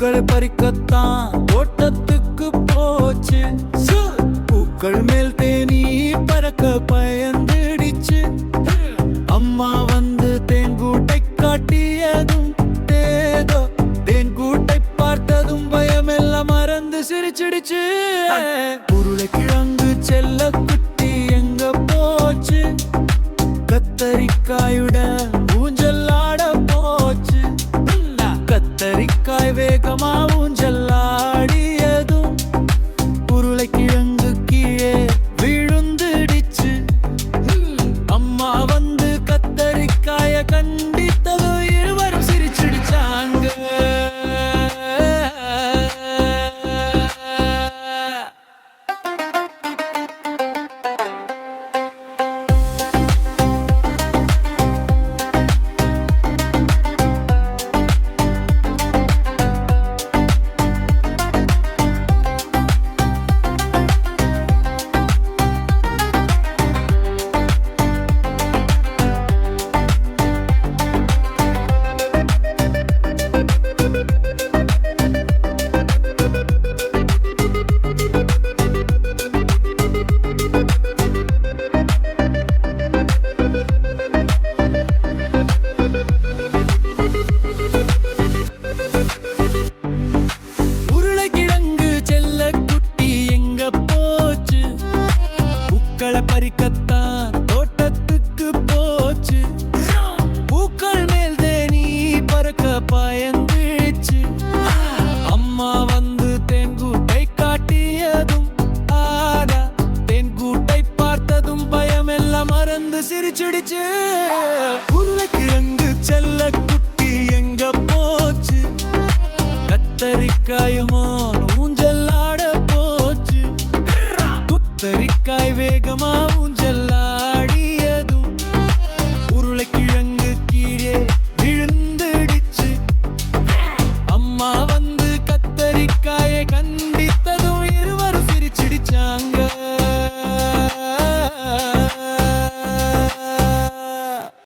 பூக்களை பறிக்கத்தான் தோட்டத்துக்கு போச்சு. பூக்கள் மேல் தேனீ பறக்க பயந்துடுச்சு. அம்மா வந்து தேன்கூட்டை காட்டியதும் ஏதோ தேன்கூட்டை பார்த்ததும் பயமெல்லாம் மறந்து சிரிச்சிடுச்சு. உருளைக்கிழங்கு செல்ல குட்டி எங்க போச்சு? கத்தரிக்காயுடன் ஊஞ்சல் ஆட போச்சு. கத்தரிக்காய் வேகமா ஊஞ்சல் ஆடியதும் உருளைக்கிழங்கு கீழே விழுந்துடுச்சு. அம்மா வந்து கத்தரிக்காய கண்டித்ததும் இருவரும் சிரிச்சிடுச்சாங்க. பறிக்கத்தான் தோட்டத்துக்கு போச்சு. பூக்கள் மேல் தேனீ பறக்க பயந்துடுச்சு. அம்மா வந்து தேன்கூட்டை காட்டியதும் ஆடா தேன்கூட்டை பார்த்ததும் பயமெல்லாம் மறந்து சிரிச்சிடுச்சு. உருளைக்கிழங்கு செல்ல குட்டி எங்க போச்சு? கத்தரிக்காயுமா